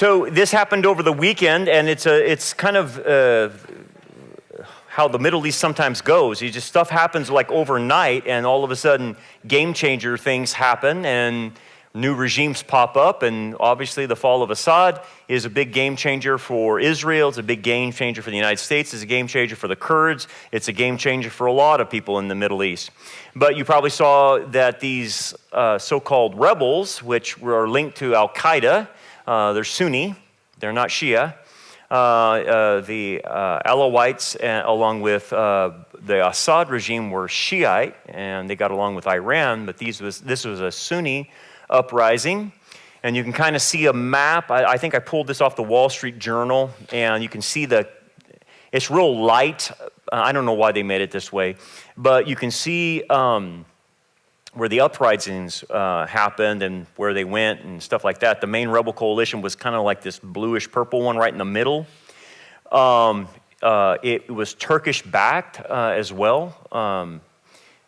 So this happened over the weekend, and it's kind of how the Middle East sometimes goes. Just stuff happens like overnight, and all of a sudden, game changer things happen, and new regimes pop up. And obviously, the fall of Assad is a big game changer for Israel. It's a big game changer for the United States. It's a game changer for the Kurds. It's a game changer for a lot of people in the Middle East. But you probably saw that these so-called rebels, which are linked to Al Qaeda, they're Sunni, they're not Shia. The Alawites, along with the Assad regime, were Shiite, and they got along with Iran. But this was a Sunni uprising, and you can kind of see a map. I think I pulled this off the Wall Street Journal, and you can see it's real light. I don't know why they made it this way, but you can see where the uprisings happened and where they went and stuff like that. The main rebel coalition was kind of like this bluish-purple one right in the middle. It was Turkish-backed as well.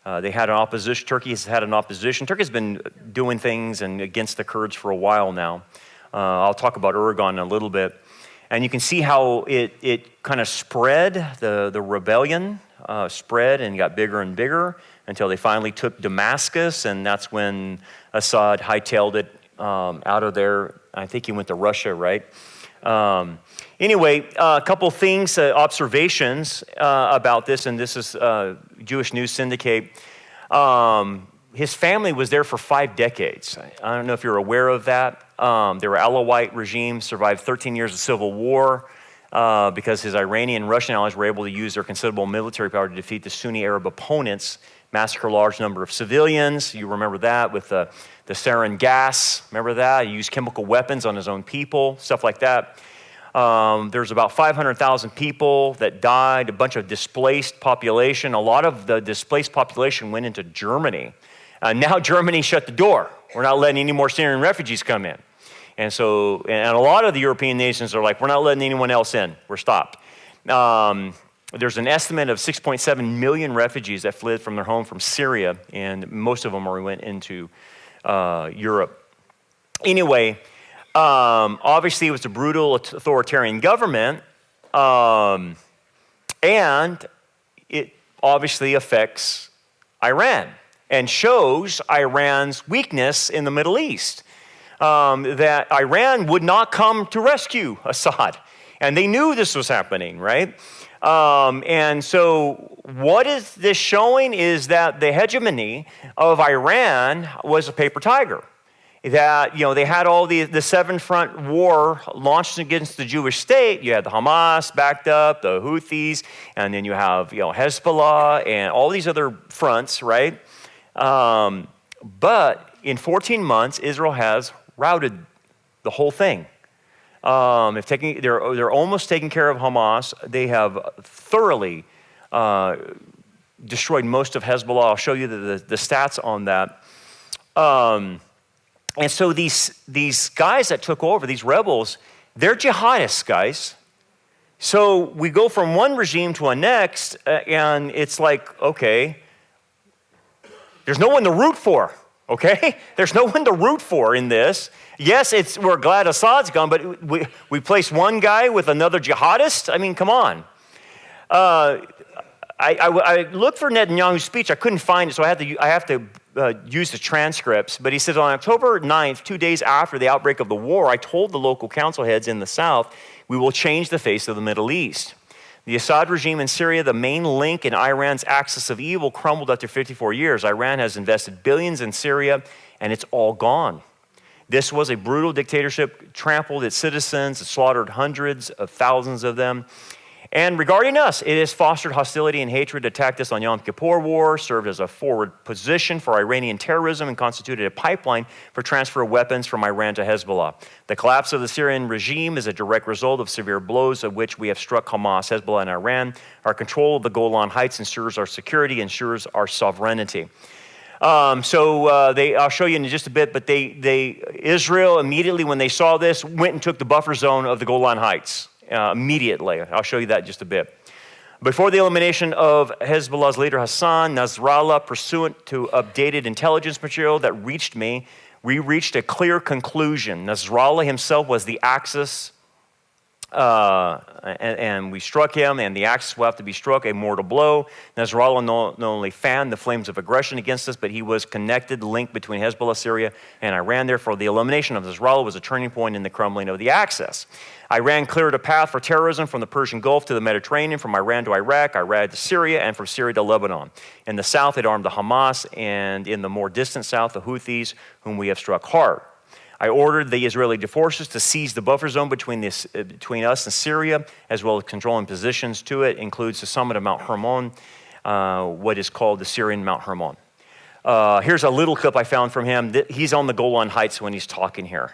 They had an opposition. Turkey has had an opposition. Turkey's been doing things against the Kurds for a while now. I'll talk about Erdogan in a little bit. And you can see how it kind of spread, the rebellion spread and got bigger and bigger until they finally took Damascus, and that's when Assad hightailed it out of there. I think he went to Russia, right? Anyway, a couple things, observations about this, and this is Jewish News Syndicate. His family was there for 5 decades. I don't know if you're aware of that. They were Alawite regime, survived 13 years of civil war because his Iranian and Russian allies were able to use their considerable military power to defeat the Sunni Arab opponents, massacre a large number of civilians. You remember that with the sarin gas. Remember that? He used chemical weapons on his own people, stuff like that. There's about 500,000 people that died, a bunch of displaced population. A lot of the displaced population went into Germany. Now Germany shut the door. We're not letting any more Syrian refugees come in. And a lot of the European nations are like, we're not letting anyone else in. We're stopped. There's an estimate of 6.7 million refugees that fled from their home from Syria, and most of them went into Europe. Anyway, obviously it was a brutal authoritarian government, and it obviously affects Iran and shows Iran's weakness in the Middle East, that Iran would not come to rescue Assad. And they knew this was happening, right? And so what is this showing is that the hegemony of Iran was a paper tiger. That, they had all the seven-front war launched against the Jewish state. You had the Hamas backed up, the Houthis, and then you have, Hezbollah and all these other fronts, right? But in 14 months, Israel has routed the whole thing. They're almost taking care of Hamas. They have thoroughly destroyed most of Hezbollah. I'll show you the stats on that. And so these guys that took over, these rebels, they're jihadists, guys. So we go from one regime to a next, and it's like, okay, there's no one to root for, okay? There's no one to root for in this. Yes, we're glad Assad's gone, but we place one guy with another jihadist? I mean, come on. I looked for Netanyahu's speech. I couldn't find it, so I have to use the transcripts. But he says, on October 9th, 2 days after the outbreak of the war, I told the local council heads in the south, we will change the face of the Middle East. The Assad regime in Syria, the main link in Iran's axis of evil, crumbled after 54 years. Iran has invested billions in Syria, and it's all gone. This was a brutal dictatorship, trampled its citizens, it slaughtered hundreds of thousands of them. And regarding us, it has fostered hostility and hatred, attacked us on Yom Kippur War, served as a forward position for Iranian terrorism, and constituted a pipeline for transfer of weapons from Iran to Hezbollah. The collapse of the Syrian regime is a direct result of severe blows of which we have struck Hamas, Hezbollah, and Iran. Our control of the Golan Heights ensures our security, ensures our sovereignty. I'll show you in just a bit, but Israel immediately when they saw this went and took the buffer zone of the Golan Heights. Immediately. I'll show you that in just a bit. Before the elimination of Hezbollah's leader Hassan Nasrallah, pursuant to updated intelligence material that reached me, we reached a clear conclusion. Nasrallah himself was the axis, and we struck him, and the axis will have to be struck, a mortal blow. Nasrallah not only fanned the flames of aggression against us, but he was connected, linked between Hezbollah, Syria, and Iran. Therefore, the elimination of Nasrallah was a turning point in the crumbling of the axis. Iran cleared a path for terrorism from the Persian Gulf to the Mediterranean, from Iran to Iraq, Iraq to Syria, and from Syria to Lebanon. In the south, it armed the Hamas, and in the more distant south, the Houthis, whom we have struck hard. I ordered the Israeli forces to seize the buffer zone between us and Syria, as well as controlling positions to it. Includes the summit of Mount Hermon, what is called the Syrian Mount Hermon. Here's a little clip I found from him. He's on the Golan Heights when he's talking here.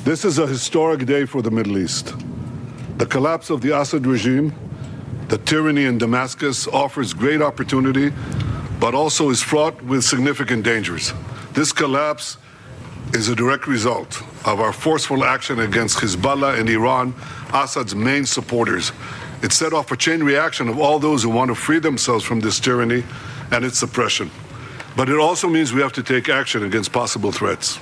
This is a historic day for the Middle East. The collapse of the Assad regime, the tyranny in Damascus, offers great opportunity, but also is fraught with significant dangers. This collapse is a direct result of our forceful action against Hezbollah and Iran, Assad's main supporters. It set off a chain reaction of all those who want to free themselves from this tyranny and its oppression. But it also means we have to take action against possible threats.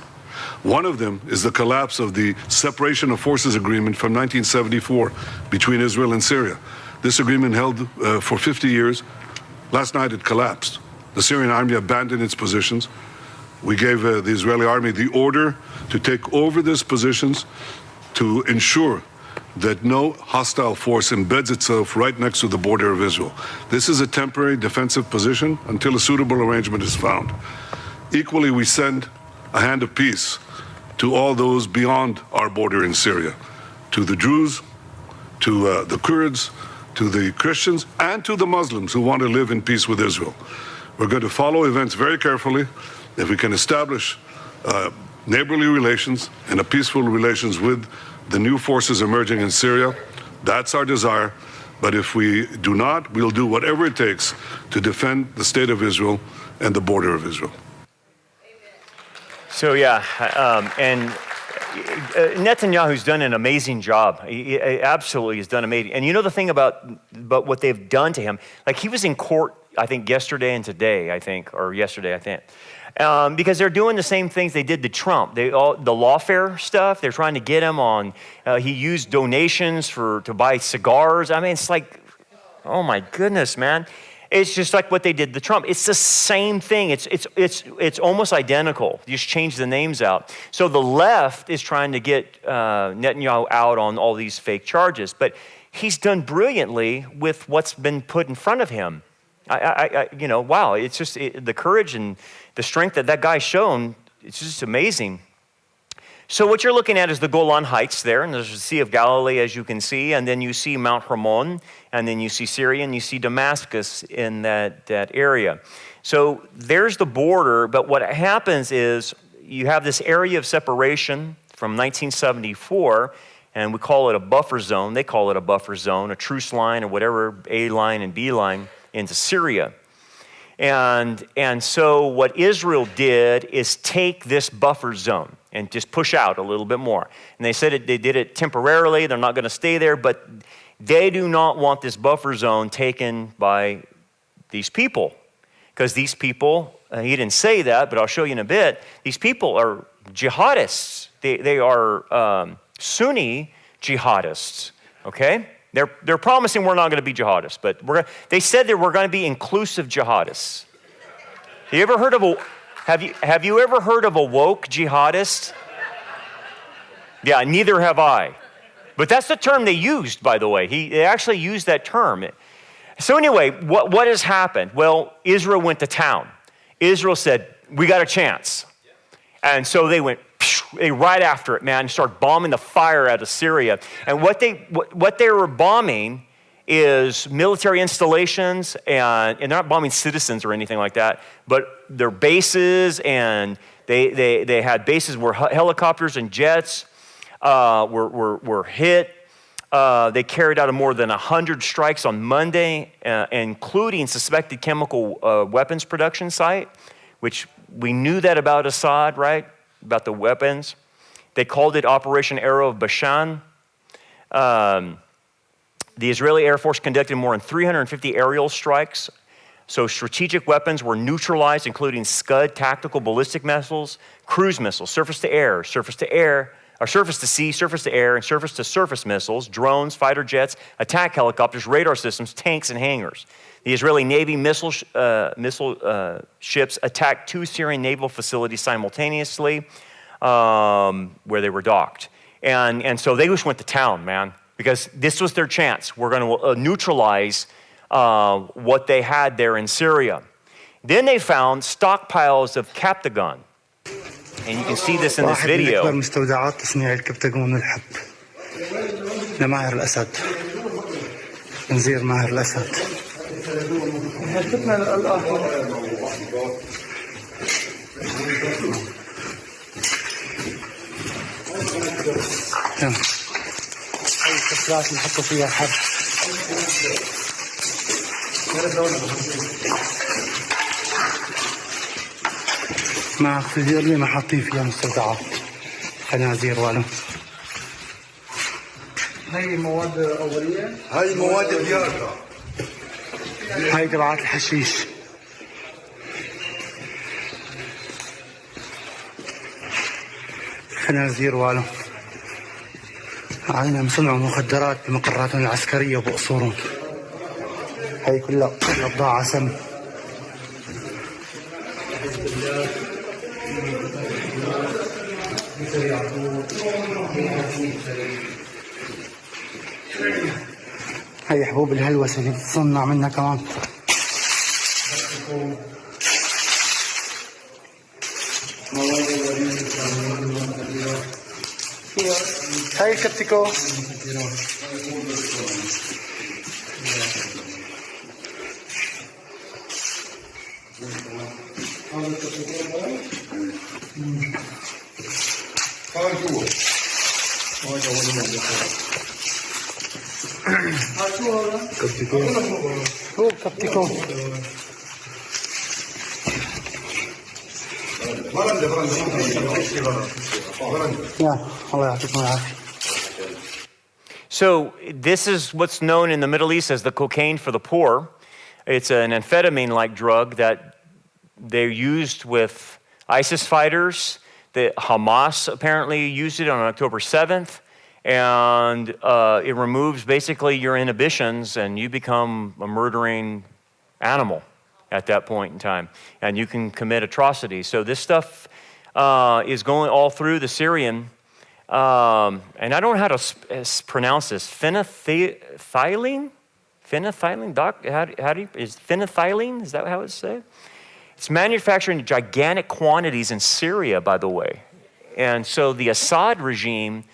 One of them is the collapse of the Separation of Forces Agreement from 1974 between Israel and Syria. This agreement held for 50 years. Last night it collapsed. The Syrian army abandoned its positions. We gave the Israeli army the order to take over these positions to ensure that no hostile force embeds itself right next to the border of Israel. This is a temporary defensive position until a suitable arrangement is found. Equally, we send a hand of peace to all those beyond our border in Syria, to the Druze, to the Kurds, to the Christians, and to the Muslims who want to live in peace with Israel. We're going to follow events very carefully. If we can establish neighborly relations and a peaceful relations with the new forces emerging in Syria, that's our desire. But if we do not, we'll do whatever it takes to defend the state of Israel and the border of Israel. So yeah, and Netanyahu's done an amazing job. He absolutely has done amazing. And you know the thing about what they've done to him, like he was in court, I think yesterday and today, because they're doing the same things they did to Trump. The lawfare stuff, they're trying to get him on. He used donations to buy cigars. I mean, it's like, oh my goodness, man. It's just like what they did to Trump. It's the same thing. It's almost identical. You just change the names out. So the left is trying to get Netanyahu out on all these fake charges, but he's done brilliantly with what's been put in front of him. Wow, it's just the courage and the strength that guy's shown, it's just amazing. So what you're looking at is the Golan Heights there, and there's the Sea of Galilee, as you can see, and then you see Mount Hermon, and then you see Syria, and you see Damascus in that area. So there's the border, but what happens is you have this area of separation from 1974, and we call it a buffer zone. They call it a buffer zone, a truce line, or whatever, A line and B line, into Syria. And so what Israel did is take this buffer zone and just push out a little bit more. And they said they did it temporarily. They're not going to stay there, but they do not want this buffer zone taken by these people. Because these people, he didn't say that, but I'll show you in a bit, these people are jihadists. They are Sunni jihadists, okay? They're promising we're not going to be jihadists, but they said that we're going to be inclusive jihadists. Have you ever heard of a woke jihadist? Yeah, neither have I. But that's the term they used, by the way. They actually used that term. So anyway, what has happened? Well, Israel went to town. Israel said, we got a chance. And so they went right after it, man, and started bombing the fire out of Syria. And what they were bombing is military installations, and they're not bombing citizens or anything like that, but their bases, and they had bases where helicopters and jets were hit. They carried out more than 100 strikes on Monday, including suspected chemical weapons production site, which we knew that about Assad, right? About the weapons. They called it Operation Arrow of Bashan. The Israeli Air Force conducted more than 350 aerial strikes. So strategic weapons were neutralized, including Scud tactical ballistic missiles, cruise missiles, surface to air, surface to air, or surface to sea, surface to air, and surface to surface missiles, drones, fighter jets, attack helicopters, radar systems, tanks, and hangars. The Israeli Navy missile ships attacked 2 Syrian naval facilities simultaneously where they were docked. And so they just went to town, man, because this was their chance. We're going to neutralize what they had there in Syria. Then they found stockpiles of Captagon. And you can see this in this video. مستودعات تصنيع الكبتاجون والحب لماهر الأسد نزير ماهر الأسد هاي الكبسات نحطوا فيها حب مع خنزير اللي ما حاطين فيها مستودعات خنازير ولا هاي مواد أولية هاي مواد اليارقة هاي تبعات الحشيش خنازير ولا علينا صنع مخدرات بمقراتهم العسكرية وبقصورهم هاي كلها بضاعة سم هاي حبوب الهلوسة اللي بتصنع منها كمان هاي الكبتيكو هو كبتيكو يا الله يعطيكم العافية. So this is what's known in the Middle East as the cocaine for the poor. It's an amphetamine-like drug that they used with ISIS fighters. The Hamas apparently used it on October 7th. And it removes basically your inhibitions and you become a murdering animal at that point in time. And you can commit atrocities. So this stuff is going all through the Syrian. And I don't know how to pronounce this. Phenethylene? Phenethylene? Doc, how do you, is phenethylene? Is that how it's said? It's manufactured in gigantic quantities in Syria, by the way. And so the Assad regime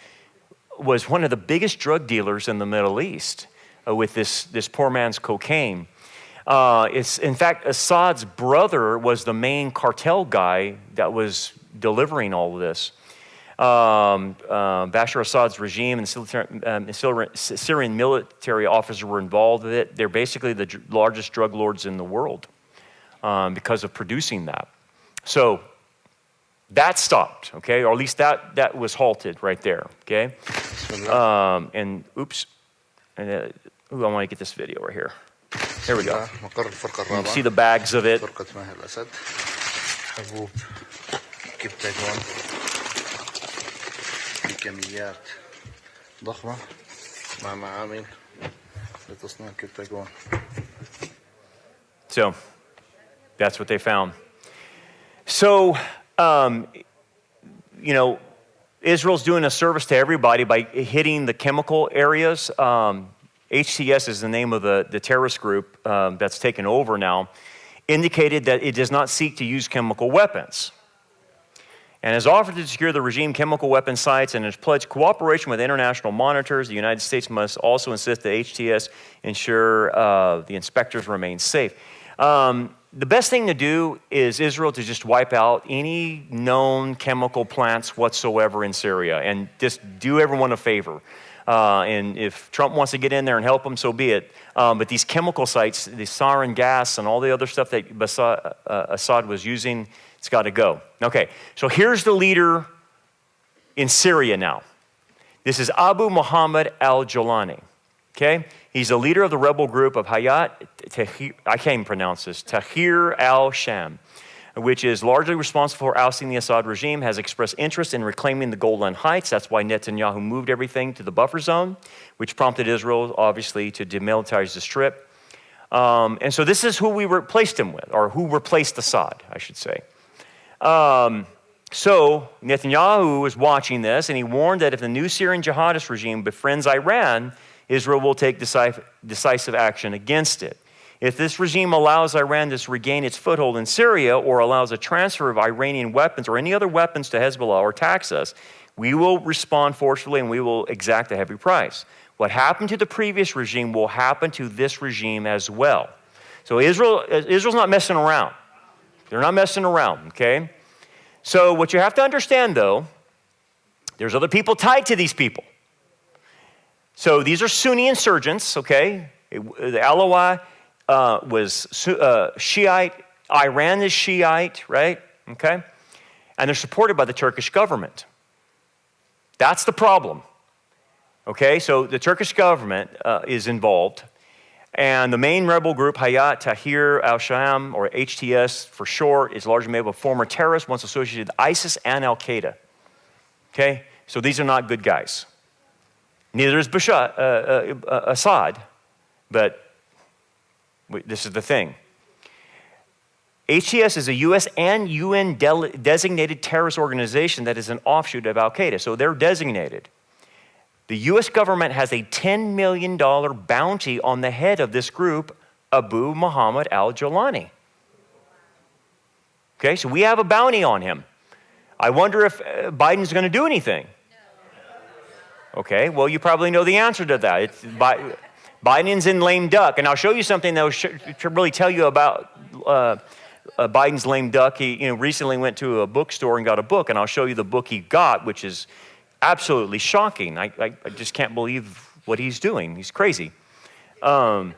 was one of the biggest drug dealers in the Middle East with this poor man's cocaine. It's in fact, Assad's brother was the main cartel guy that was delivering all of this. Bashar Assad's regime and Syrian military officers were involved with it. They're basically the largest drug lords in the world because of producing that. So that stopped, okay? Or at least that was halted right there, okay? And oops, and I want to get this video right here. Here we go. You can see the bags of it. So that's what they found. So, you know, Israel's doing a service to everybody by hitting the chemical areas. HTS is the name of the terrorist group that's taken over now, indicated that it does not seek to use chemical weapons. And has offered to secure the regime chemical weapon sites and has pledged cooperation with international monitors. The United States must also insist that HTS ensure the inspectors remain safe. The best thing to do is Israel to just wipe out any known chemical plants whatsoever in Syria and just do everyone a favor. And if Trump wants to get in there and help them, so be it. But these chemical sites, the sarin gas and all the other stuff that Assad was using, it's got to go. Okay, so here's the leader in Syria now. This is Abu Muhammad al-Jolani. Okay? He's the leader of the rebel group of Hayat Tahrir, I can't even pronounce this, Tahrir al-Sham, which is largely responsible for ousting the Assad regime, has expressed interest in reclaiming the Golan Heights. That's why Netanyahu moved everything to the buffer zone, which prompted Israel, obviously, to demilitarize the Strip. And so this is who we replaced him with, or who replaced Assad, I should say. So Netanyahu was watching this, and he warned that if the new Syrian jihadist regime befriends Iran, Israel will take decisive action against it. If this regime allows Iran to regain its foothold in Syria or allows a transfer of Iranian weapons or any other weapons to Hezbollah or tax us, we will respond forcefully and we will exact a heavy price. What happened to the previous regime will happen to this regime as well. So Israel's not messing around. They're not messing around, okay? So what you have to understand, though, there's other people tied to these people. So these are Sunni insurgents, okay? The LOI was Shiite. Iran is Shiite, right? Okay? And they're supported by the Turkish government. That's the problem. Okay? So the Turkish government is involved. And the main rebel group, Hayat Tahrir al-Sham, or HTS for short, is largely made up of former terrorists once associated with ISIS and Al-Qaeda. Okay? So these are not good guys. Neither is Assad, but this is the thing. HTS is a U.S. and UN designated terrorist organization that is an offshoot of Al-Qaeda, so they're designated. The U.S. government has a $10 million bounty on the head of this group, Abu Muhammad al-Jawlani. Okay, so we have a bounty on him. I wonder if Biden's going to do anything. Okay, well, you probably know the answer to that. Biden's in lame duck, and I'll show you something that will should really tell you about Biden's lame duck. He recently went to a bookstore and got a book, and I'll show you the book he got, which is absolutely shocking. I just can't believe what he's doing. He's crazy. But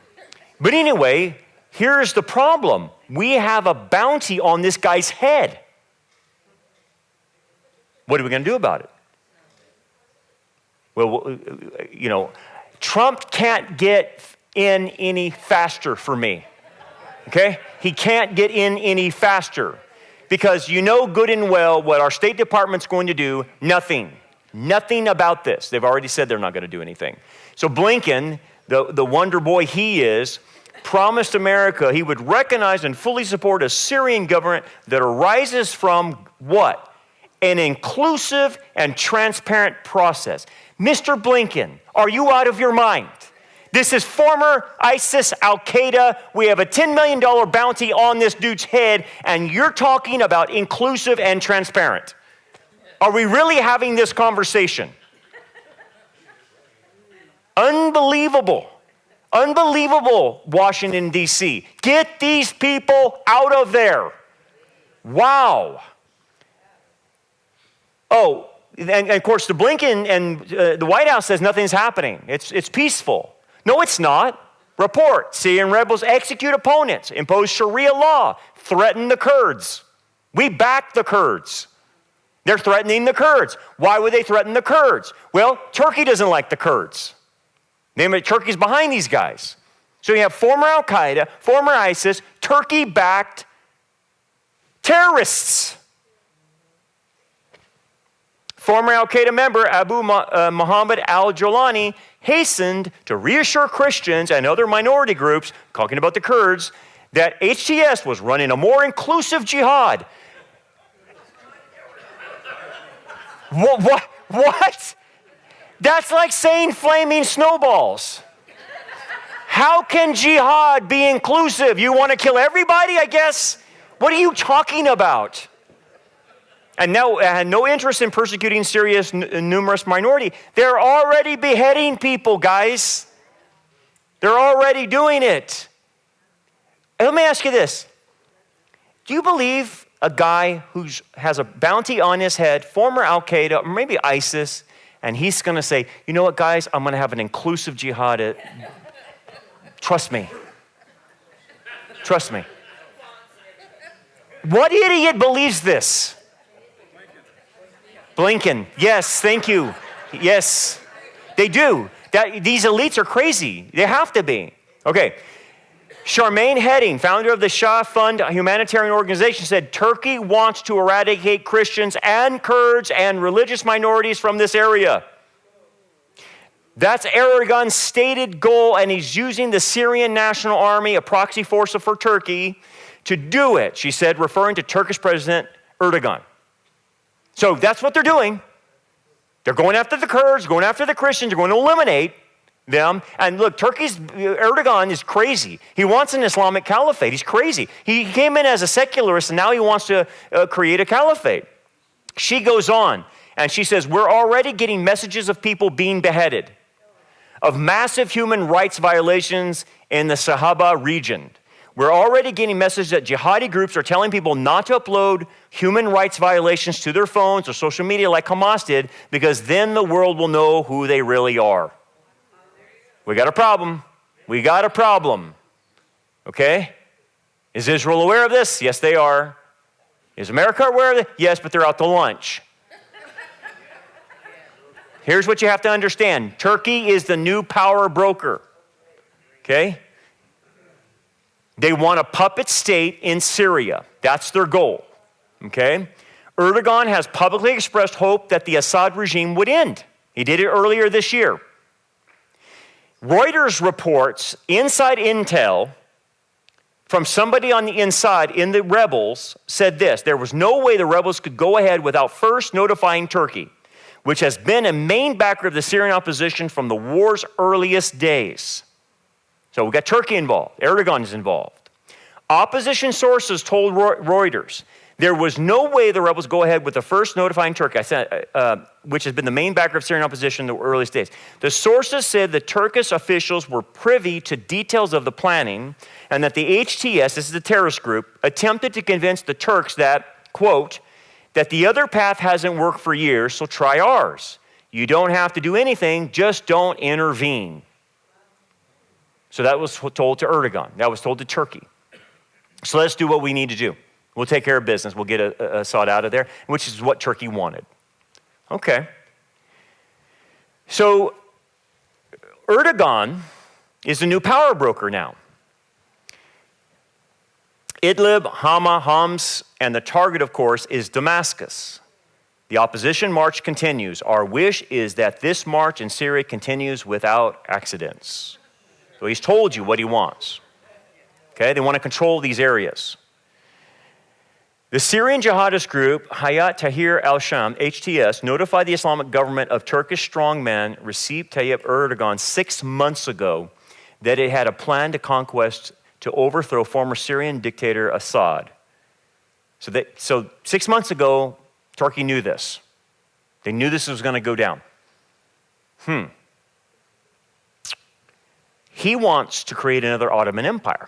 anyway, here's the problem. We have a bounty on this guy's head. What are we going to do about it? Well, Trump can't get in any faster for me, okay? He can't get in any faster because you know good and well what our State Department's going to do, nothing about this. They've already said they're not going to do anything. So Blinken, the wonder boy he is, promised America he would recognize and fully support a Syrian government that arises from what? An inclusive and transparent process. Mr. Blinken, are you out of your mind? This is former ISIS, Al-Qaeda. We have a $10 million bounty on this dude's head, and you're talking about inclusive and transparent. Are we really having this conversation? Unbelievable. Unbelievable, Washington, D.C. Get these people out of there. Wow. Oh, and of course, the Blinken and the White House says nothing's happening. It's peaceful. No, it's not. Report, Syrian rebels execute opponents, impose Sharia law, threaten the Kurds. We back the Kurds. They're threatening the Kurds. Why would they threaten the Kurds? Well, Turkey doesn't like the Kurds. Turkey's behind these guys. So you have former Al-Qaeda, former ISIS, Turkey-backed terrorists. Former Al-Qaeda member Abu Muhammad al-Jawlani hastened to reassure Christians and other minority groups, talking about the Kurds, that HTS was running a more inclusive jihad. What? That's like saying flaming snowballs. How can jihad be inclusive? You want to kill everybody, I guess? What are you talking about? And now had no interest in persecuting Syria's numerous minority. They're already beheading people, guys. They're already doing it. And let me ask you this. Do you believe a guy who has a bounty on his head, former Al-Qaeda, or maybe ISIS, and he's going to say, you know what, guys, I'm going to have an inclusive jihad. Trust me. Trust me. What idiot believes this? Blinken. Yes, thank you. Yes, they do. These elites are crazy. They have to be. Okay. Charmaine Hedding, founder of the Shah Fund humanitarian organization, said Turkey wants to eradicate Christians and Kurds and religious minorities from this area. That's Erdogan's stated goal, and he's using the Syrian National Army, a proxy force for Turkey, to do it, she said, referring to Turkish President Erdogan. So that's what they're doing. They're going after the Kurds, going after the Christians, they're going to eliminate them. And look, Erdogan is crazy. He wants an Islamic caliphate. He's crazy. He came in as a secularist, and now he wants to create a caliphate. She goes on, and she says, we're already getting messages of people being beheaded, of massive human rights violations in the Sahaba region. We're already getting messages that jihadi groups are telling people not to upload human rights violations to their phones or social media like Hamas did, because then the world will know who they really are. We got a problem. We got a problem. Okay? Is Israel aware of this? Yes, they are. Is America aware of it? Yes, but they're out to lunch. Here's what you have to understand. Turkey is the new power broker. Okay? They want a puppet state in Syria. That's their goal. Okay? Erdogan has publicly expressed hope that the Assad regime would end. He did it earlier this year. Reuters reports inside intel from somebody on the inside in the rebels said this: there was no way the rebels could go ahead without first notifying Turkey, which has been a main backer of the Syrian opposition from the war's earliest days. So we got Turkey involved. Erdogan is involved. Opposition sources told Reuters there was no way the rebels go ahead with the first notifying Turkey, which has been the main backer of Syrian opposition in the earliest days. The sources said the Turkish officials were privy to details of the planning, and that the HTS, this is a terrorist group, attempted to convince the Turks that, quote, that the other path hasn't worked for years, so try ours. You don't have to do anything, just don't intervene. So that was told to Erdogan. That was told to Turkey. So let's do what we need to do. We'll take care of business. We'll get Assad out of there, which is what Turkey wanted. Okay. So Erdogan is the new power broker now. Idlib, Hama, Homs, and the target, of course, is Damascus. The opposition march continues. Our wish is that this march in Syria continues without accidents. So he's told you what he wants. Okay, they want to control these areas. The Syrian jihadist group Hayat Tahrir al-Sham, HTS, notified the Islamic government of Turkish strongman Recep Tayyip Erdogan 6 months ago that it had a plan to overthrow former Syrian dictator Assad. So 6 months ago, Turkey knew this. They knew this was going to go down. He wants to create another Ottoman Empire.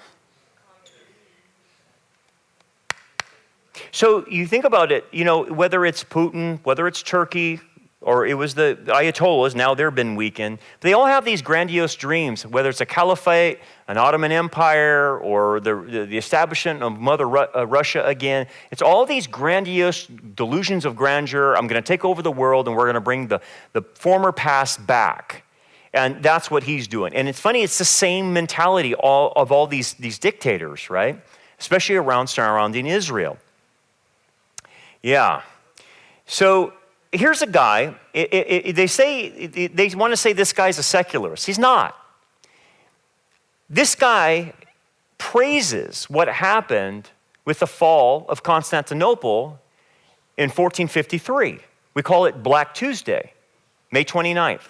So you think about it, whether it's Putin, whether it's Turkey, or it was the Ayatollahs, now they've been weakened. They all have these grandiose dreams, whether it's a caliphate, an Ottoman Empire, or the establishment of Mother Russia again. It's all these grandiose delusions of grandeur. I'm going to take over the world, and we're going to bring the former past back. And that's what he's doing. And it's funny, it's the same mentality of all these dictators, right? Especially surrounding Israel. Yeah. So here's a guy, they want to say this guy's a secularist. He's not. This guy praises what happened with the fall of Constantinople in 1453. We call it Black Tuesday, May 29th.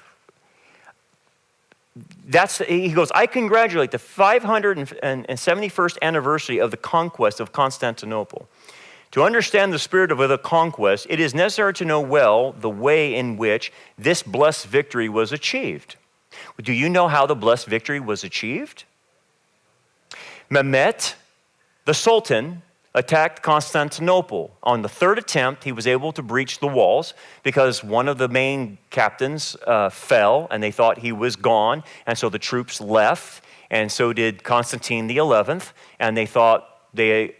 He goes, I congratulate the 571st anniversary of the conquest of Constantinople. To understand the spirit of the conquest, it is necessary to know well the way in which this blessed victory was achieved. Do you know how the blessed victory was achieved? Mehmet, the Sultan, attacked Constantinople. On the third attempt, he was able to breach the walls because one of the main captains fell, and they thought he was gone, and so the troops left, and so did Constantine the 11th, and they thought their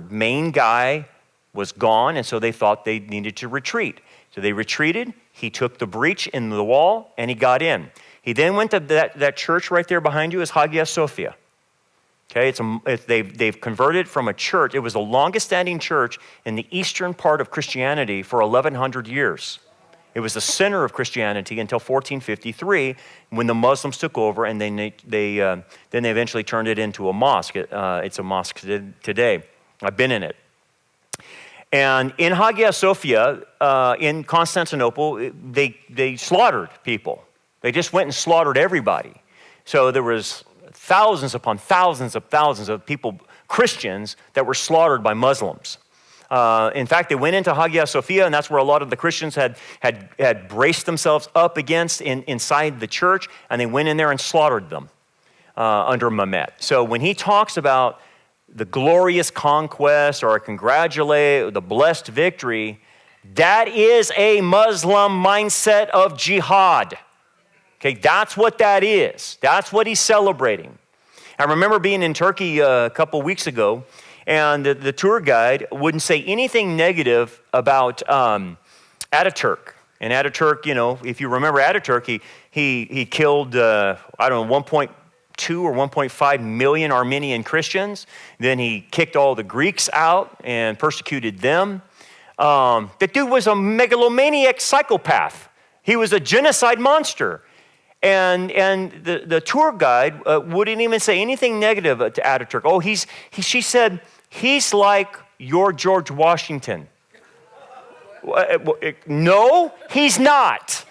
main guy was gone, and so they thought they needed to retreat. So they retreated. He took the breach in the wall, and he got in. He then went to that church right there behind you is Hagia Sophia. Okay, they've converted from a church. It was the longest standing church in the eastern part of Christianity for 1,100 years. It was the center of Christianity until 1453 when the Muslims took over, and then they eventually turned it into a mosque. It's a mosque today. I've been in it. And in Hagia Sophia, in Constantinople, they slaughtered people. They just went and slaughtered everybody. So there was thousands upon thousands of people, Christians, that were slaughtered by Muslims. In fact, they went into Hagia Sophia, and that's where a lot of the Christians had braced themselves up against inside the church, and they went in there and slaughtered them under Mehmet. So when he talks about the glorious conquest or congratulate the blessed victory, that is a Muslim mindset of jihad. Okay, that's what that is. That's what he's celebrating. I remember being in Turkey a couple weeks ago, and the tour guide wouldn't say anything negative about Ataturk. And Ataturk, you know, if you remember Ataturk, he killed, 1.2 or 1.5 million Armenian Christians. Then he kicked all the Greeks out and persecuted them. That dude was a megalomaniac psychopath. He was a genocide monster. And the tour guide wouldn't even say anything negative to Ataturk. Oh, she said, he's like your George Washington. No, he's not.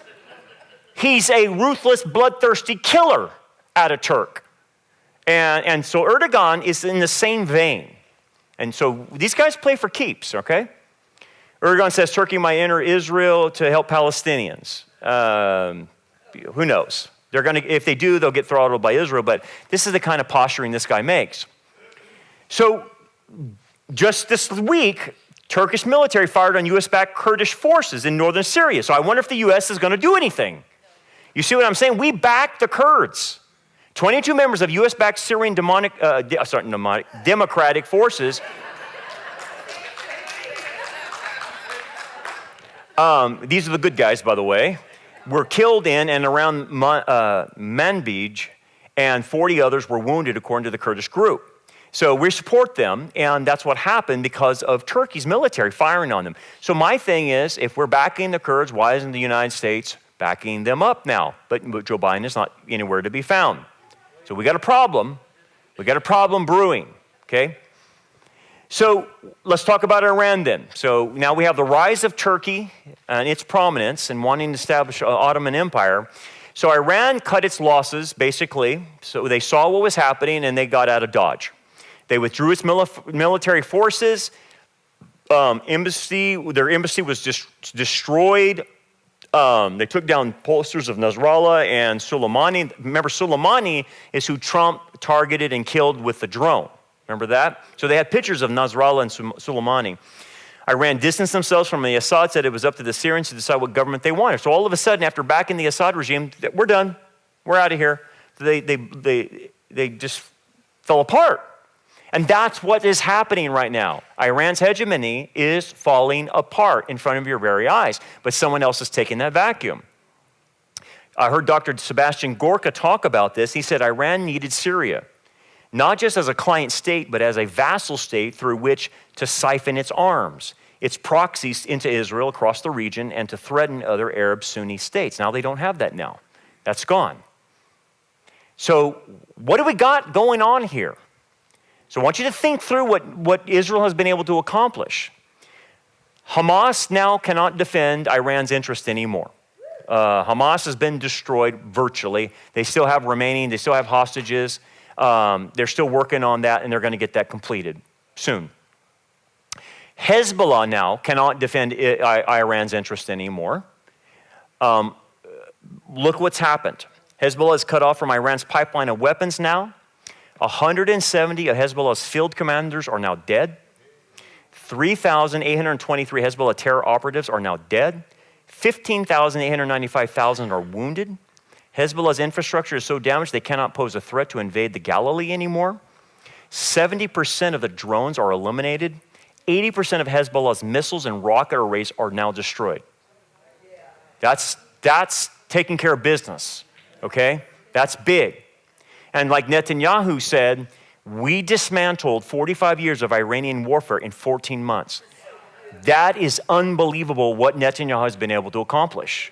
He's a ruthless, bloodthirsty killer, Ataturk. And so Erdogan is in the same vein. And so these guys play for keeps, okay? Erdogan says Turkey might enter Israel to help Palestinians. Who knows? They're going to, if they do, they'll get throttled by Israel. But this is the kind of posturing this guy makes. So just this week, Turkish military fired on U.S.-backed Kurdish forces in northern Syria. So I wonder if the U.S. is going to do anything. You see what I'm saying? We back the Kurds. 22 members of U.S.-backed Syrian democratic forces. These are the good guys, by the way. Were killed in and around Manbij, and 40 others were wounded, according to the Kurdish group. So we support them, and that's what happened because of Turkey's military firing on them. So my thing is, if we're backing the Kurds, why isn't the United States backing them up now? But Joe Biden is not anywhere to be found. So we got a problem. We got a problem brewing, okay? So let's talk about Iran then. So now we have the rise of Turkey and its prominence and wanting to establish an Ottoman Empire. So Iran cut its losses, basically. So they saw what was happening and they got out of Dodge. They withdrew its military forces. Their embassy was destroyed. They took down posters of Nasrallah and Soleimani. Remember, Soleimani is who Trump targeted and killed with the drone. Remember that? So they had pictures of Nasrallah and Soleimani. Iran distanced themselves from the Assad, said it was up to the Syrians to decide what government they wanted. So all of a sudden, after backing the Assad regime, we're done. We're out of here. They just fell apart. And that's what is happening right now. Iran's hegemony is falling apart in front of your very eyes, but someone else is taking that vacuum. I heard Dr. Sebastian Gorka talk about this. He said Iran needed Syria, not just as a client state, but as a vassal state through which to siphon its arms, its proxies into Israel across the region, and to threaten other Arab Sunni states. Now they don't have that now. That's gone. So what do we got going on here? So I want you to think through what Israel has been able to accomplish. Hamas now cannot defend Iran's interest anymore. Hamas has been destroyed virtually. They still have hostages. They're still working on that, and they're going to get that completed soon. Hezbollah now cannot defend Iran's interest anymore. Look what's happened. Hezbollah is cut off from Iran's pipeline of weapons now. 170 of Hezbollah's field commanders are now dead. 3,823 Hezbollah terror operatives are now dead. 15,895 are wounded. Hezbollah's infrastructure is so damaged they cannot pose a threat to invade the Galilee anymore. 70% of the drones are eliminated. 80% of Hezbollah's missiles and rocket arrays are now destroyed. That's taking care of business, okay? That's big. And like Netanyahu said, we dismantled 45 years of Iranian warfare in 14 months. That is unbelievable what Netanyahu has been able to accomplish.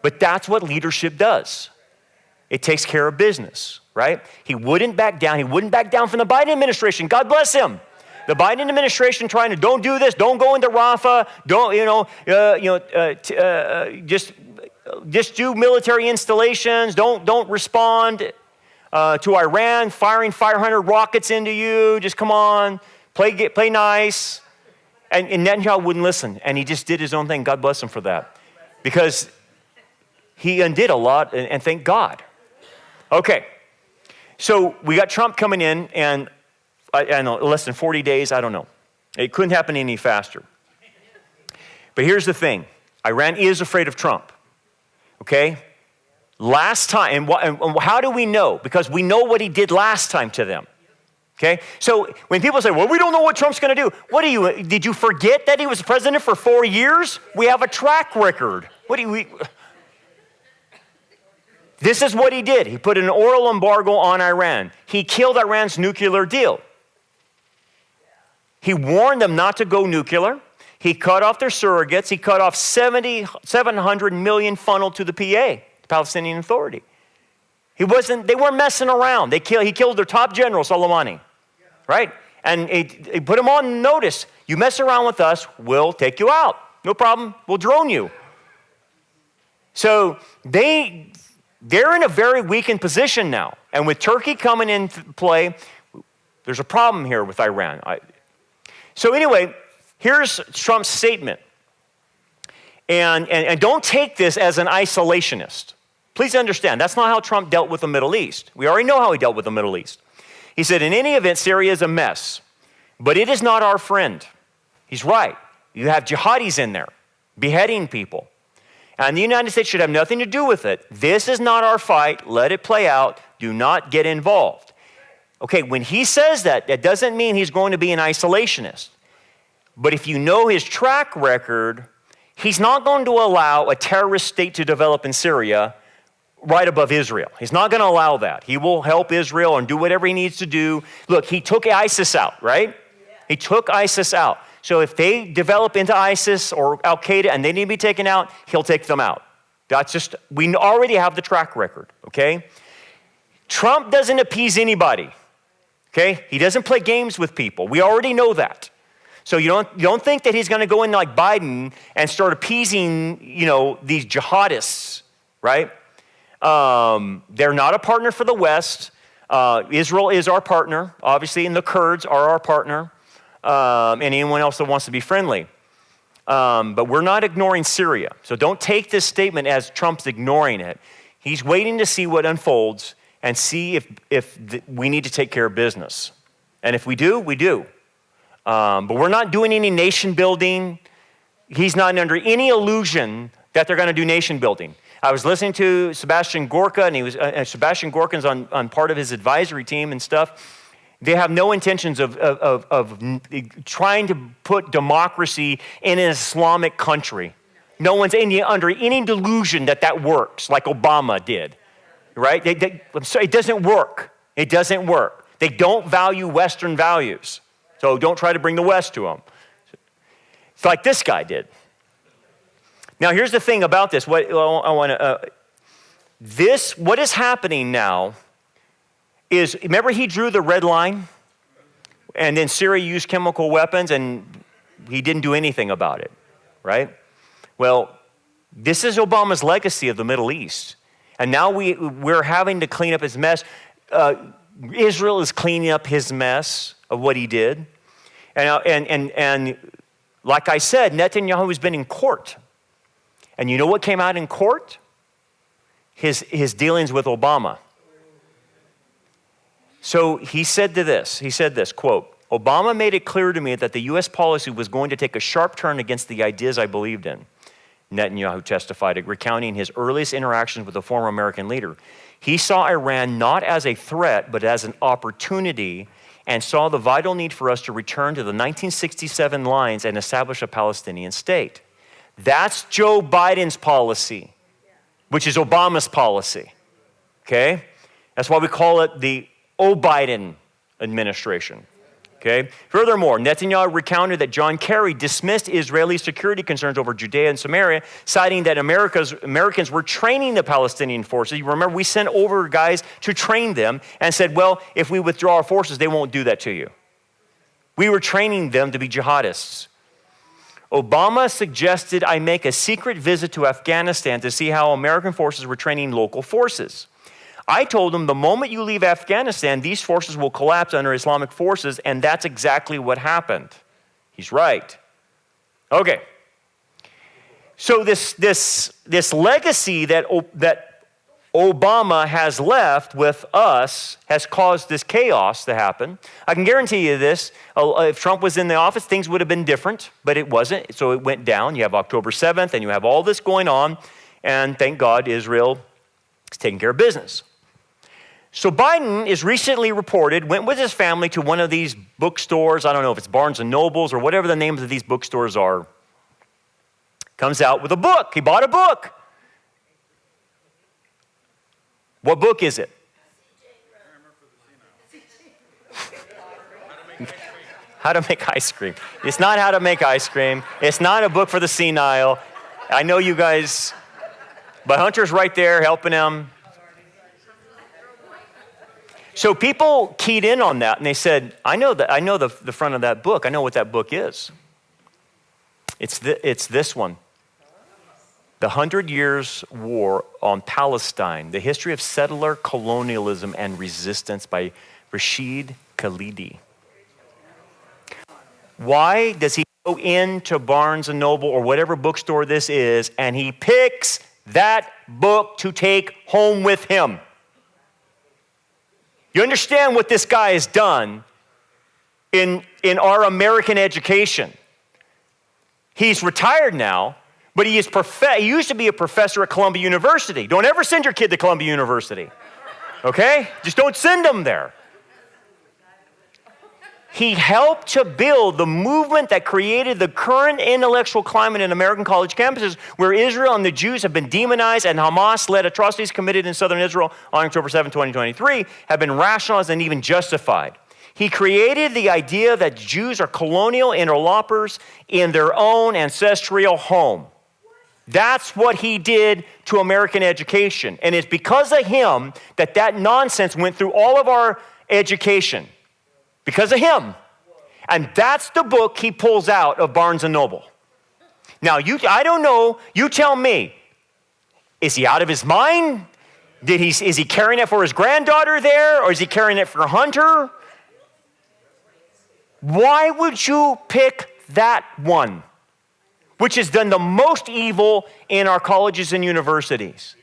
But that's what leadership does. It takes care of business, right? He wouldn't back down. He wouldn't back down from the Biden administration. God bless him. The Biden administration trying to don't do this, don't go into Rafah, don't just do military installations, don't respond to Iran firing 500 rockets into you. Just come on, play nice. And Netanyahu wouldn't listen, and he just did his own thing. God bless him for that, because he undid a lot, and thank God. Okay, so we got Trump coming in, and I don't know, less than 40 days, I don't know. It couldn't happen any faster. But here's the thing. Iran is afraid of Trump, okay? Last time, and how do we know? Because we know what he did last time to them, okay? So when people say, well, we don't know what Trump's going to do. Did you forget that he was president for 4 years? We have a track record. This is what he did. He put an oil embargo on Iran. He killed Iran's nuclear deal. He warned them not to go nuclear. He cut off their surrogates. He cut off 700 million funneled to the PA, the Palestinian Authority. They weren't messing around. He killed their top general, Soleimani, right? And he put him on notice. You mess around with us, we'll take you out. No problem. We'll drone you. So they're in a very weakened position now. And with Turkey coming into play, there's a problem here with Iran. So anyway, here's Trump's statement. And don't take this as an isolationist. Please understand, that's not how Trump dealt with the Middle East. We already know how he dealt with the Middle East. He said, in any event, Syria is a mess, but it is not our friend. He's right. You have jihadis in there, beheading people. And the United States should have nothing to do with it. This is not our fight. Let it play out. Do not get involved. Okay, when he says that, that doesn't mean he's going to be an isolationist. But if you know his track record, he's not going to allow a terrorist state to develop in Syria right above Israel. He's not going to allow that. He will help Israel and do whatever he needs to do. Look, he took ISIS out, right? Yeah. He took ISIS out. So if they develop into ISIS or Al-Qaeda and they need to be taken out, he'll take them out. We already have the track record, okay? Trump doesn't appease anybody, okay? He doesn't play games with people. We already know that. So you don't think that he's going to go in like Biden and start appeasing, these jihadists, right? They're not a partner for the West. Israel is our partner, obviously, and the Kurds are our partner, and anyone else that wants to be friendly. But we're not ignoring Syria. So don't take this statement as Trump's ignoring it. He's waiting to see what unfolds and see if we need to take care of business. And if we do, we do. But we're not doing any nation building. He's not under any illusion that they're going to do nation building. I was listening to Sebastian Gorka, and Sebastian Gorkin's on part of his advisory team and stuff. They have no intentions of trying to put democracy in an Islamic country. No one's under any delusion that works, like Obama did, right? I'm sorry, it doesn't work. It doesn't work. They don't value Western values, so don't try to bring the West to them. It's like this guy did. Now, here's the thing about this. What is happening now is, remember he drew the red line, and then Syria used chemical weapons, and he didn't do anything about it, right? Well, this is Obama's legacy of the Middle East, and now we're having to clean up his mess. Israel is cleaning up his mess of what he did, and like I said, Netanyahu has been in court. And you know what came out in court? His dealings with Obama. So he said this, quote, Obama made it clear to me that the U.S. policy was going to take a sharp turn against the ideas I believed in. Netanyahu testified, recounting his earliest interactions with a former American leader. He saw Iran not as a threat, but as an opportunity, and saw the vital need for us to return to the 1967 lines and establish a Palestinian state. That's Joe Biden's policy, which is Obama's policy, okay? That's why we call it the O-Biden administration. Okay. Furthermore, Netanyahu recounted that John Kerry dismissed Israeli security concerns over Judea and Samaria, citing that Americans were training the Palestinian forces. You remember, we sent over guys to train them and said, well, if we withdraw our forces, they won't do that to you. We were training them to be jihadists. Obama suggested I make a secret visit to Afghanistan to see how American forces were training local forces. I told him the moment you leave Afghanistan, these forces will collapse under Islamic forces, and that's exactly what happened. He's right. Okay. So this legacy that Obama has left with us has caused this chaos to happen. I can guarantee you this, if Trump was in the office, things would have been different, but it wasn't, so it went down. You have October 7th, and you have all this going on, and thank God Israel is taking care of business. So Biden is recently reported, went with his family to one of these bookstores. I don't know if it's Barnes & Nobles or whatever the names of these bookstores are. Comes out with a book. He bought a book. What book is it? How to make ice cream. It's not how to make ice cream. It's not a book for the senile. I know you guys, but Hunter's right there helping him. So people keyed in on that, and they said, I know the front of that book. I know what that book is. It's this one. The 100 Years' War on Palestine, the history of settler colonialism and resistance by Rashid Khalidi. Why does he go into Barnes & Noble or whatever bookstore this is, and he picks that book to take home with him? You understand what this guy has done in our American education. He's retired now, but he used to be a professor at Columbia University. Don't ever send your kid to Columbia University, okay? Just don't send them there. He helped to build the movement that created the current intellectual climate in American college campuses, where Israel and the Jews have been demonized and Hamas-led atrocities committed in southern Israel on October 7, 2023 have been rationalized and even justified. He created the idea that Jews are colonial interlopers in their own ancestral home. That's what he did to American education. And it's because of him that nonsense went through all of our education. Because of him. And that's the book he pulls out of Barnes & Noble. Now, I don't know, you tell me, is he out of his mind? Is he carrying it for his granddaughter there, or is he carrying it for Hunter? Why would you pick that one, which has done the most evil in our colleges and universities?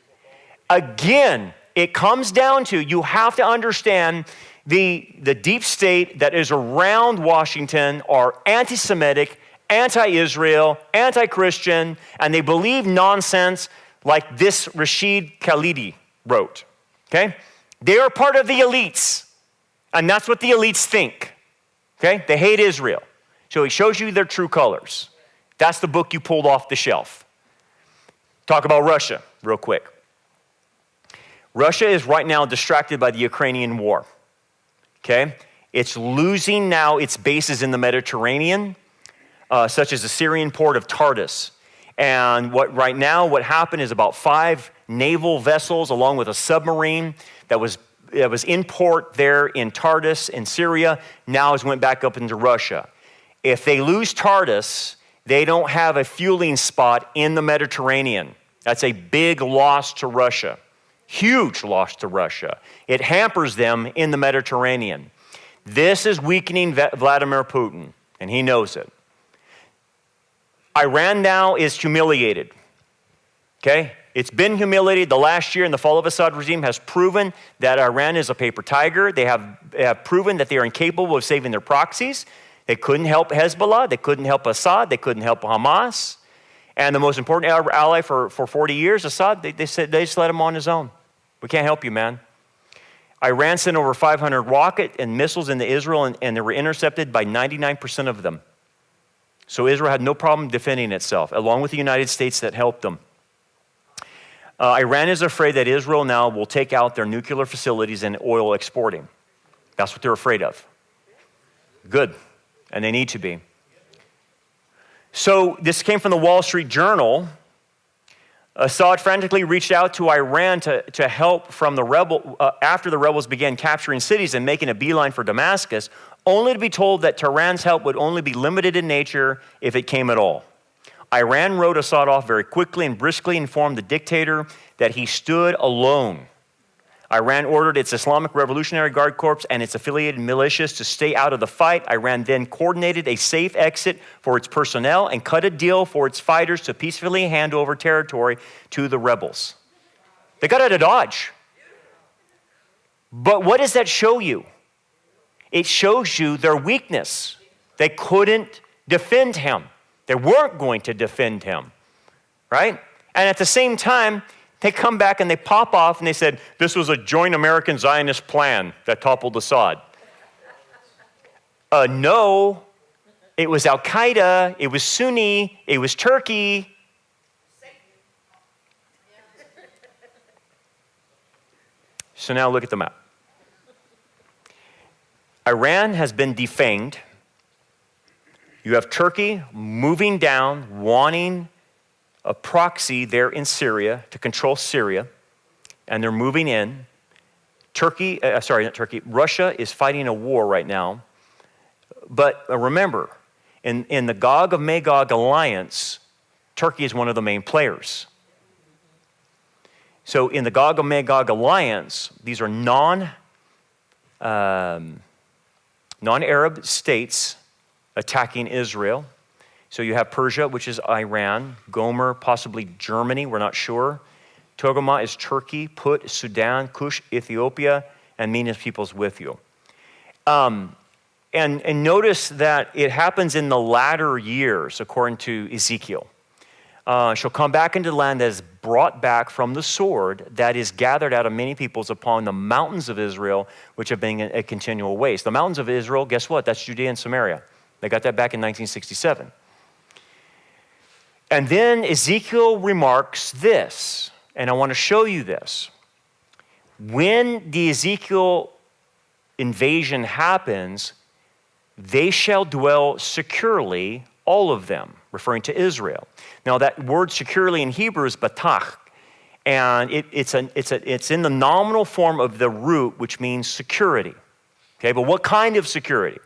Again, it comes down to, you have to understand the deep state that is around Washington are anti-Semitic, anti-Israel, anti-Christian, and they believe nonsense like this Rashid Khalidi wrote, okay? They are part of the elites, and that's what the elites think, okay? They hate Israel. So he shows you their true colors. That's the book you pulled off the shelf. Talk about Russia real quick. Russia is right now distracted by the Ukrainian war. Okay, it's losing now its bases in the Mediterranean, such as the Syrian port of Tartus. And what happened is about 5 naval vessels, along with a submarine that was in port there in Tartus in Syria, now has went back up into Russia. If they lose Tartus, they don't have a fueling spot in the Mediterranean. That's a big loss to Russia. Huge loss to Russia. It hampers them in the Mediterranean. This is weakening Vladimir Putin, and he knows it. Iran now is humiliated. Okay? It's been humiliated. The last year in the fall of Assad regime has proven that Iran is a paper tiger. They have proven that they are incapable of saving their proxies. They couldn't help Hezbollah. They couldn't help Assad. They couldn't help Hamas. And the most important ally for 40 years, Assad, they said they just let him on his own. We can't help you, man. Iran sent over 500 rocket and missiles into Israel, and they were intercepted by 99% of them. So Israel had no problem defending itself, along with the United States that helped them. Iran is afraid that Israel now will take out their nuclear facilities and oil exporting. That's what they're afraid of. Good, and they need to be. So this came from the Wall Street Journal. Assad frantically reached out to Iran to help from the after the rebels began capturing cities and making a beeline for Damascus, only to be told that Tehran's help would only be limited in nature if it came at all. Iran wrote Assad off very quickly and briskly informed the dictator that he stood alone. Iran ordered its Islamic Revolutionary Guard Corps and its affiliated militias to stay out of the fight. Iran then coordinated a safe exit for its personnel and cut a deal for its fighters to peacefully hand over territory to the rebels. They got out of Dodge. But what does that show you? It shows you their weakness. They couldn't defend him. They weren't going to defend him, right? And at the same time, they come back and they pop off and they said, this was a joint American Zionist plan that toppled Assad. No, it was Al-Qaeda, it was Sunni, it was Turkey. So now look at the map. Iran has been defanged. You have Turkey moving down, wanting a proxy there in Syria to control Syria, and they're moving in. Russia is fighting a war right now. But remember, in the Gog of Magog alliance, Turkey is one of the main players. So in the Gog of Magog alliance, these are non-Arab states attacking Israel. So you have Persia, which is Iran, Gomer, possibly Germany, we're not sure. Togarmah is Turkey, Put, Sudan, Cush, Ethiopia, and Minas peoples with you. And notice that it happens in the latter years, according to Ezekiel. She'll come back into the land that is brought back from the sword that is gathered out of many peoples upon the mountains of Israel, which have been a continual waste. The mountains of Israel, guess what? That's Judea and Samaria. They got that back in 1967. And then Ezekiel remarks this, and I want to show you this. When the Ezekiel invasion happens, they shall dwell securely, all of them, referring to Israel. Now that word securely in Hebrew is batach, and it's in the nominal form of the root, which means security. Okay, but what kind of security?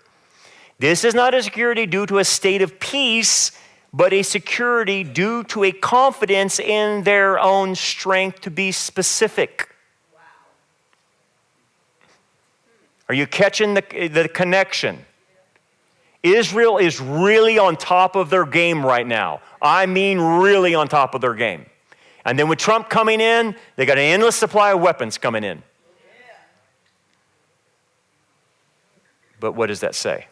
This is not a security due to a state of peace, but a security due to a confidence in their own strength, to be specific. Wow. Are you catching the connection? Israel is really on top of their game right now. I mean really on top of their game. And then with Trump coming in, they got an endless supply of weapons coming in. Yeah. But what does that say?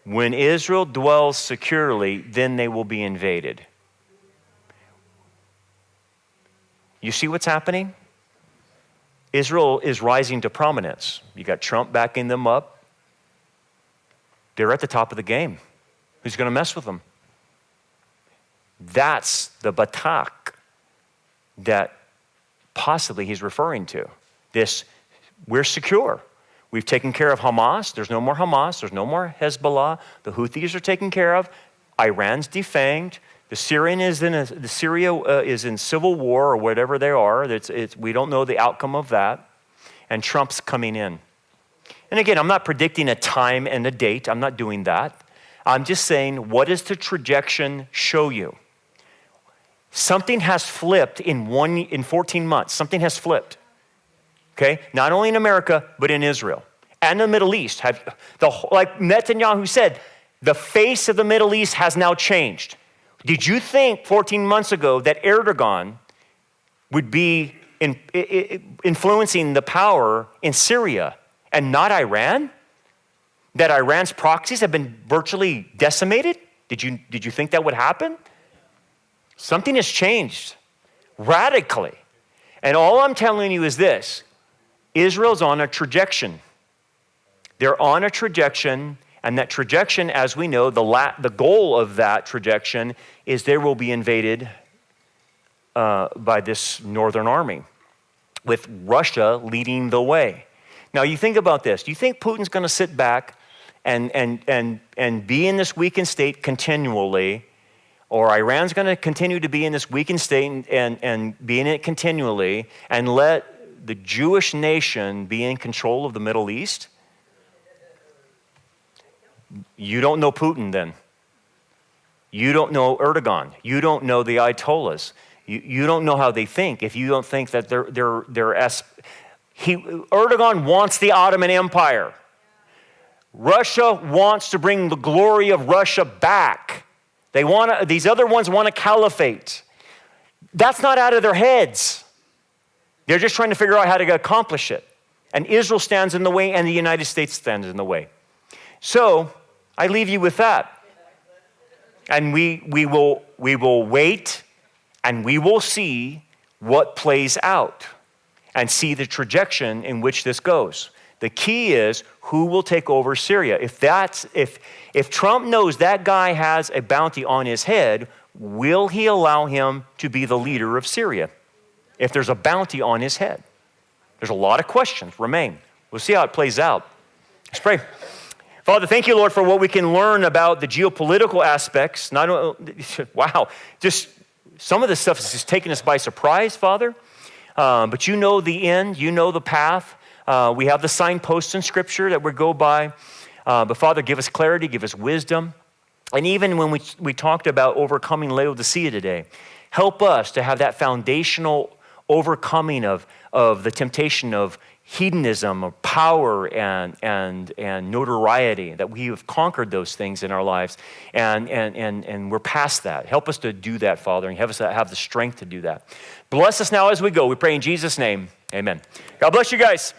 When Israel dwells securely, then they will be invaded. You see what's happening? Israel is rising to prominence. You got Trump backing them up. They're at the top of the game. Who's going to mess with them? That's the batak that possibly he's referring to. This, we're secure. We've taken care of Hamas. There's no more Hamas. There's no more Hezbollah. The Houthis are taken care of. Iran's defanged. Syria is in civil war or whatever they are. We don't know the outcome of that. And Trump's coming in. And again, I'm not predicting a time and a date. I'm not doing that. I'm just saying, what does the trajectory show you? Something has flipped in 14 months. Something has flipped. Okay, not only in America, but in Israel and the Middle East. Like Netanyahu said, the face of the Middle East has now changed. Did you think 14 months ago that Erdogan would be influencing the power in Syria and not Iran? That Iran's proxies have been virtually decimated? Did you think that would happen? Something has changed radically. And all I'm telling you is this. Israel's on a trajectory. They're on a trajectory, and that trajectory, as we know, the goal of that trajectory is they will be invaded by this northern army, with Russia leading the way. Now, you think about this. Do you think Putin's going to sit back and be in this weakened state continually, or Iran's going to continue to be in this weakened state and be in it continually, and let the Jewish nation be in control of the Middle East? You don't know Putin then. You don't know Erdogan. You don't know the Ayatollahs. You don't know how they think if you don't think that Erdogan wants the Ottoman Empire. Russia wants to bring the glory of Russia back. These other ones want a caliphate. That's not out of their heads. They're just trying to figure out how to accomplish it. And Israel stands in the way, and the United States stands in the way. So I leave you with that. And we will wait, and we will see what plays out and see the trajectory in which this goes. The key is who will take over Syria. If Trump knows that guy has a bounty on his head, will he allow him to be the leader of Syria? If there's a bounty on his head. There's a lot of questions remain. We'll see how it plays out. Let's pray. Father, thank you, Lord, for what we can learn about the geopolitical aspects. Wow, just some of this stuff is just taking us by surprise, Father. But you know the end, you know the path. We have the signposts in Scripture that we go by. But Father, give us clarity, give us wisdom. And even when we talked about overcoming Laodicea today, help us to have that foundational overcoming of the temptation of hedonism, of power and notoriety, that we have conquered those things in our lives, and we're past that. Help us to do that, Father, and have us have the strength to do that. Bless us now as we go. We pray in Jesus' name. Amen. God bless you guys.